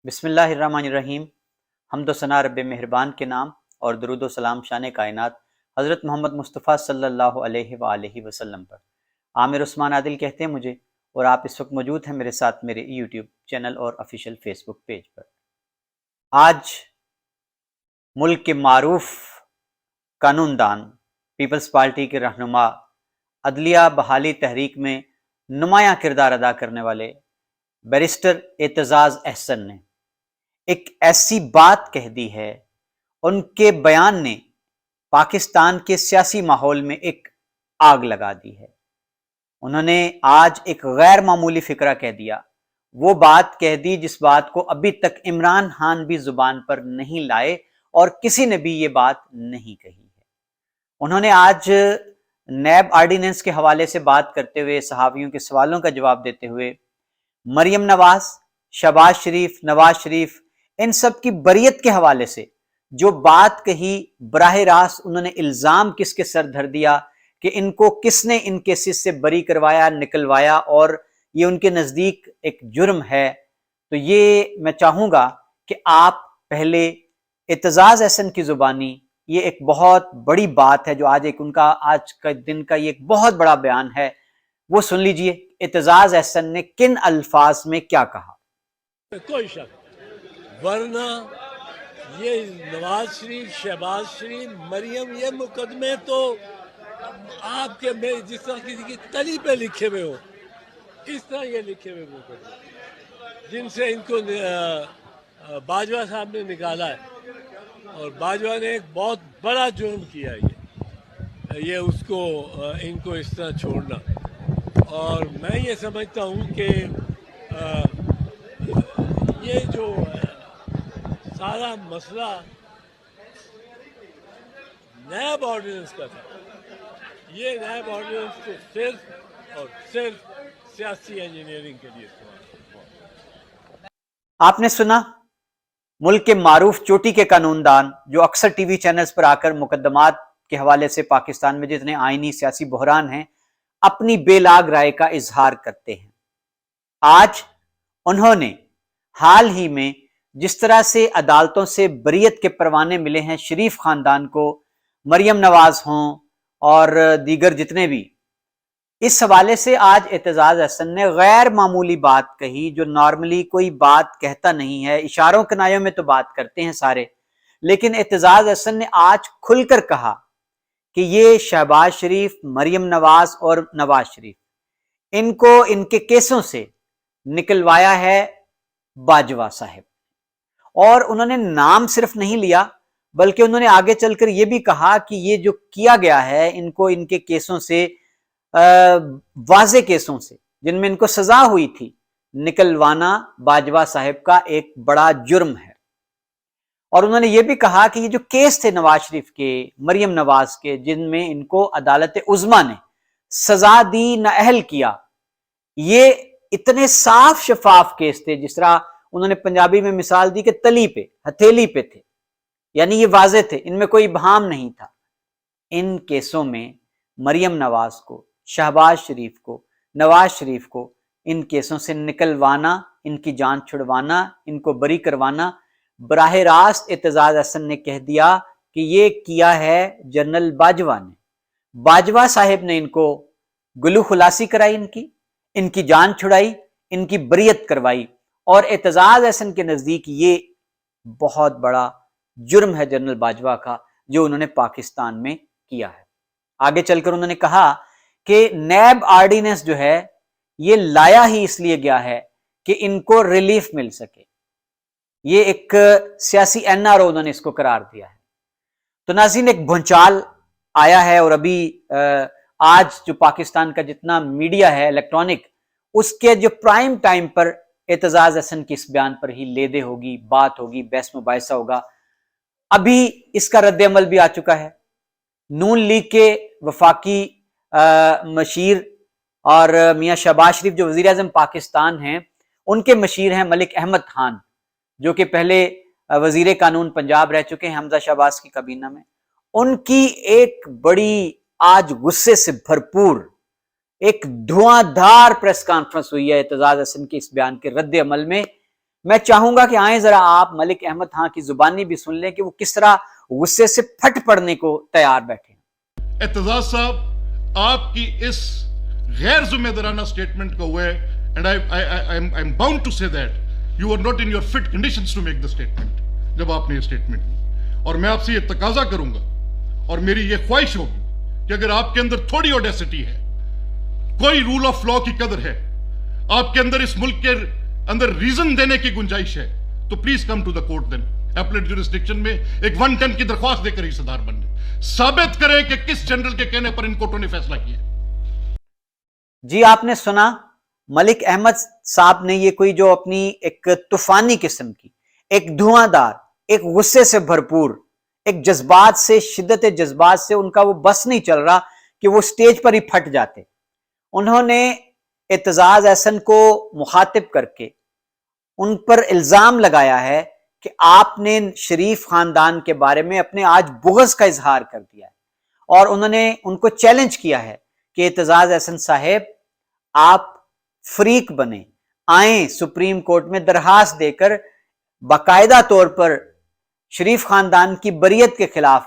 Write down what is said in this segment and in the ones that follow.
بسم اللہ الرحمن الرحیم۔ حمد و ثنا رب مہربان کے نام اور درود و سلام شان کائنات حضرت محمد مصطفیٰ صلی اللہ علیہ وآلہ وسلم پر۔ عامر عثمان عادل کہتے ہیں مجھے، اور آپ اس وقت موجود ہیں میرے ساتھ میرے یوٹیوب چینل اور آفیشیل فیس بک پیج پر۔ آج ملک کے معروف قانون دان، پیپلز پارٹی کے رہنما، عدلیہ بحالی تحریک میں نمایاں کردار ادا کرنے والے بیرسٹر اعتزاز احسن نے ایک ایسی بات کہہ دی ہے، ان کے بیان نے پاکستان کے سیاسی ماحول میں ایک آگ لگا دی ہے۔ انہوں نے آج ایک غیر معمولی فقرہ کہہ دیا، وہ بات کہہ دی جس بات کو ابھی تک عمران خان بھی زبان پر نہیں لائے اور کسی نے بھی یہ بات نہیں کہی ہے۔ انہوں نے آج نیب آرڈیننس کے حوالے سے بات کرتے ہوئے، صحافیوں کے سوالوں کا جواب دیتے ہوئے، مریم نواز، شہباز شریف، نواز شریف، ان سب کی بریت کے حوالے سے جو بات کہی، براہ راست انہوں نے الزام کس کے سر دھر دیا کہ ان کو کس نے ان کیسز سے بری کروایا، نکلوایا، اور یہ ان کے نزدیک ایک جرم ہے۔ تو یہ میں چاہوں گا کہ آپ پہلے اعتزاز احسن کی زبانی، یہ ایک بہت بڑی بات ہے جو آج ایک ان کا آج کا دن کا یہ ایک بہت بڑا بیان ہے، وہ سن لیجئے اعتزاز احسن نے کن الفاظ میں کیا کہا۔ کوئی شک ورنہ یہ نواز شریف، شہباز شریف، مریم، یہ مقدمے تو آپ کے میں جس طرح کسی کی تلی پہ لکھے ہوئے ہو، اس طرح یہ لکھے ہوئے مقدمے جن سے ان کو باجوہ صاحب نے نکالا ہے، اور باجوہ نے ایک بہت بڑا جرم کیا یہ اس کو ان کو اس طرح چھوڑنا۔ اور میں یہ سمجھتا ہوں کہ یہ جو سارا مسئلہ نیب آرڈیننس کا تھا، یہ نیب آرڈیننس کو صرف اور صرف سیاسی انجینئرنگ کے لیے استعمال کیا۔ آپ نے سنا ملک کے معروف چوٹی کے قانون دان جو اکثر ٹی وی چینلز پر آ کر مقدمات کے حوالے سے پاکستان میں جتنے آئینی سیاسی بحران ہیں اپنی بے لاگ رائے کا اظہار کرتے ہیں۔ آج انہوں نے حال ہی میں جس طرح سے عدالتوں سے بریت کے پروانے ملے ہیں شریف خاندان کو، مریم نواز ہوں اور دیگر جتنے بھی، اس حوالے سے آج اعتزاز احسن نے غیر معمولی بات کہی جو نارملی کوئی بات کہتا نہیں ہے۔ اشاروں کنایوں میں تو بات کرتے ہیں سارے، لیکن اعتزاز احسن نے آج کھل کر کہا کہ یہ شہباز شریف، مریم نواز اور نواز شریف، ان کو ان کے کیسوں سے نکلوایا ہے باجوہ صاحب، اور انہوں نے نام صرف نہیں لیا بلکہ انہوں نے آگے چل کر یہ بھی کہا کہ یہ جو کیا گیا ہے ان کو ان کے کیسوں سے، واضح کیسوں سے جن میں ان کو سزا ہوئی تھی، نکلوانا باجوہ صاحب کا ایک بڑا جرم ہے۔ اور انہوں نے یہ بھی کہا کہ یہ جو کیس تھے نواز شریف کے، مریم نواز کے، جن میں ان کو عدالت عظمیٰ نے سزا دی، نااہل کیا، یہ اتنے صاف شفاف کیس تھے، جس طرح انہوں نے پنجابی میں مثال دی کہ تلی پہ، ہتھیلی پہ تھے، یعنی یہ واضح تھے، ان میں کوئی ابہام نہیں تھا۔ ان کیسوں میں مریم نواز کو، شہباز شریف کو، نواز شریف کو ان کیسوں سے نکلوانا، ان کی جان چھڑوانا، ان کو بری کروانا، براہ راست اعتزاز احسن نے کہہ دیا کہ یہ کیا ہے جنرل باجوہ نے۔ باجوہ صاحب نے ان کو گلو خلاصی کرائی، ان کی جان چھڑائی، ان کی بریت کروائی، اور اعتزاز احسن کے نزدیک یہ بہت بڑا جرم ہے جنرل باجوہ کا جو انہوں نے پاکستان میں کیا ہے۔ آگے چل کر انہوں نے کہا کہ نیب آرڈیننس جو ہے یہ لایا ہی اس لیے گیا ہے کہ ان کو ریلیف مل سکے، یہ ایک سیاسی این آر او انہوں نے اس کو قرار دیا ہے۔ تو ناظرین، ایک بھونچال آیا ہے، اور ابھی آج جو پاکستان کا جتنا میڈیا ہے الیکٹرانک، اس کے جو پرائم ٹائم پر اعتزاز احسن کی اس بیان پر ہی لیدے ہوگی، بات ہوگی، بحث مباحثہ ہوگا۔ ابھی اس کا رد عمل بھی آ چکا ہے۔ نون لیگ کے وفاقی مشیر اور میاں شہباز شریف جو وزیر اعظم پاکستان ہیں، ان کے مشیر ہیں ملک احمد خان، جو کہ پہلے وزیر قانون پنجاب رہ چکے ہیں حمزہ شہباز کی کابینہ میں۔ ان کی ایک بڑی آج غصے سے بھرپور ایک دھواں دھار پریس کانفرنس ہوئی ہے اعتزاز احسن کے اس بیان کے رد عمل میں، میں چاہوں گا کہ آئیں ذرا آپ ملک احمد خان کی زبانی بھی سن لیں کہ وہ کس طرح غصے سے پھٹ پڑنے کو تیار بیٹھے ہیں۔ اعتزاز صاحب، آپ کی اس غیر ذمہ دارانہ سٹیٹمنٹ کو ہوئے and I am bound to say that you are not in your fit conditions to make the statement, جب آپ نے یہ سٹیٹمنٹ دی، اور میں آپ سے یہ تقاضا کروں گا اور میری یہ خواہش ہوگی کہ اگر آپ کے اندر تھوڑی اوڈیسٹی ہے، کوئی رول آف لا کی قدر ہے، آپ کے اندر اس ملک کے اندر ریزن دینے کی گنجائش ہے، تو please come to the court then, appellate jurisdiction میں ایک 110 کی درخواست دے کر حصہ دار بن جائے، ثابت کریں کہ کس جنرل کے کہنے پر ان کورٹوں نے فیصلہ کیا۔ جی آپ نے سنا، ملک احمد صاحب نے یہ کوئی جو اپنی ایک طوفانی قسم کی، ایک دھواں دار، ایک غصے سے بھرپور، ایک جذبات سے، شدت جذبات سے ان کا وہ بس نہیں چل رہا کہ وہ سٹیج پر ہی پھٹ جاتے، انہوں نے اعتزاز احسن کو مخاطب کر کے ان پر الزام لگایا ہے کہ آپ نے شریف خاندان کے بارے میں اپنے آج بغض کا اظہار کر دیا ہے، اور انہوں نے ان کو چیلنج کیا ہے کہ اعتزاز احسن صاحب آپ فریق بنیں، آئیں سپریم کورٹ میں درخواست دے کر باقاعدہ طور پر شریف خاندان کی بریت کے خلاف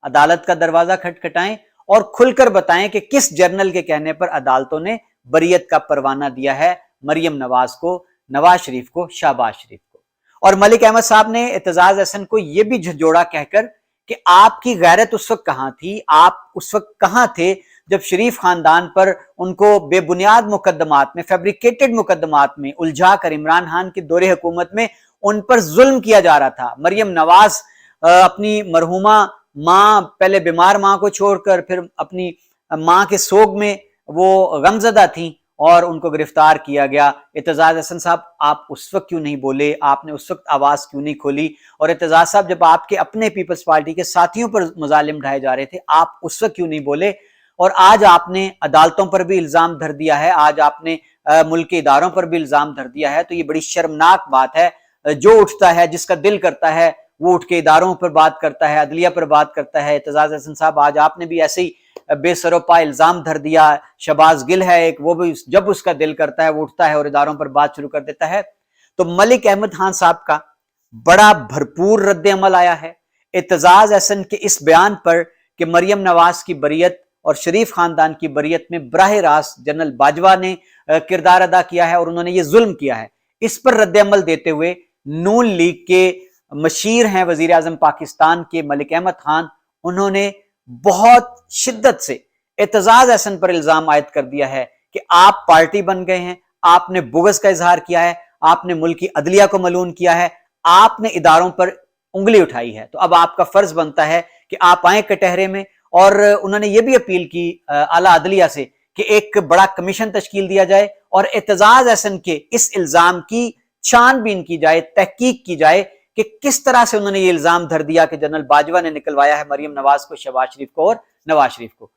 عدالت کا دروازہ کھٹکھٹائیں اور کھل کر بتائیں کہ کس جرنل کے کہنے پر عدالتوں نے بریت کا پروانہ دیا ہے مریم نواز کو، نواز شریف کو، شہباز شریف کو۔ اور ملک احمد صاحب نے اعتزاز احسن کو یہ بھی جھنجھوڑا کہہ کر کہ آپ کی غیرت اس وقت کہاں تھی، آپ اس وقت کہاں تھے جب شریف خاندان پر ان کو بے بنیاد مقدمات میں، فیبریکیٹڈ مقدمات میں الجھا کر عمران خان کی دور حکومت میں ان پر ظلم کیا جا رہا تھا۔ مریم نواز اپنی مرحومہ ماں، پہلے بیمار ماں کو چھوڑ کر پھر اپنی ماں کے سوگ میں وہ غمزدہ تھیں اور ان کو گرفتار کیا گیا۔ اعتزاز احسن صاحب آپ اس وقت کیوں نہیں بولے، آپ نے اس وقت آواز کیوں نہیں کھولی؟ اور اعتزاز صاحب جب آپ کے اپنے پیپلز پارٹی کے ساتھیوں پر مظالم ڈھائے جا رہے تھے، آپ اس وقت کیوں نہیں بولے؟ اور آج آپ نے عدالتوں پر بھی الزام دھر دیا ہے، آج آپ نے ملک کے اداروں پر بھی الزام دھر دیا ہے، تو یہ بڑی شرمناک بات ہے۔ جو اٹھتا ہے، جس کا دل کرتا ہے، وہ اٹھ کے اداروں پر بات کرتا ہے، عدلیہ پر بات کرتا ہے۔ اعتزاز احسن صاحب آج آپ نے بھی ایسے ہی بے سر و پا الزام دھر دیا۔ شہباز گل ہے ایک، وہ بھی جب اس کا دل کرتا ہے وہ اٹھتا ہے اور اداروں پر بات شروع کر دیتا ہے۔ تو ملک احمد خان صاحب کا بڑا بھرپور رد عمل آیا ہے اعتزاز احسن کے اس بیان پر کہ مریم نواز کی بریت اور شریف خاندان کی بریت میں براہ راست جنرل باجوہ نے کردار ادا کیا ہے اور انہوں نے یہ ظلم کیا ہے۔ اس پر رد عمل دیتے ہوئے نون لیگ کے مشیر ہیں وزیر اعظم پاکستان کے ملک احمد خان، انہوں نے بہت شدت سے اعتزاز احسن پر الزام عائد کر دیا ہے کہ آپ پارٹی بن گئے ہیں، آپ نے بغض کا اظہار کیا ہے، آپ نے ملک کی عدلیہ کو ملعون کیا ہے، آپ نے اداروں پر انگلی اٹھائی ہے، تو اب آپ کا فرض بنتا ہے کہ آپ آئیں کٹہرے میں۔ اور انہوں نے یہ بھی اپیل کی اعلیٰ عدلیہ سے کہ ایک بڑا کمیشن تشکیل دیا جائے اور اعتزاز احسن کے اس الزام کی چھان بین کی جائے، تحقیق کی جائے کہ کس طرح سے انہوں نے یہ الزام دھر دیا کہ جنرل باجوہ نے نکلوایا ہے مریم نواز کو، شہباز شریف کو اور نواز شریف کو۔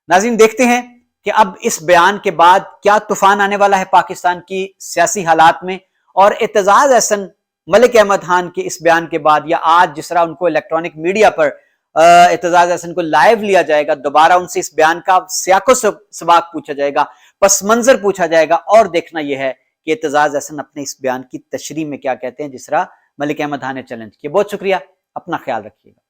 ناظرین دیکھتے ہیں کہ اب اس بیان کے بعد کیا طوفان آنے والا ہے پاکستان کی سیاسی حالات میں، اور اعتزاز احسن ملک احمد خان کے اس بیان کے بعد یا آج جس طرح ان کو الیکٹرانک میڈیا پر اعتزاز احسن کو لائیو لیا جائے گا، دوبارہ ان سے اس بیان کا سیاق و سباق پوچھا جائے گا، پس منظر پوچھا جائے گا، اور دیکھنا یہ ہے کہ اعتزاز احسن اپنے اس بیان کی تشریح میں کیا کہتے ہیں جس طرح ملک احمد خان نے چیلنج کیا۔ بہت شکریہ، اپنا خیال رکھیے گا۔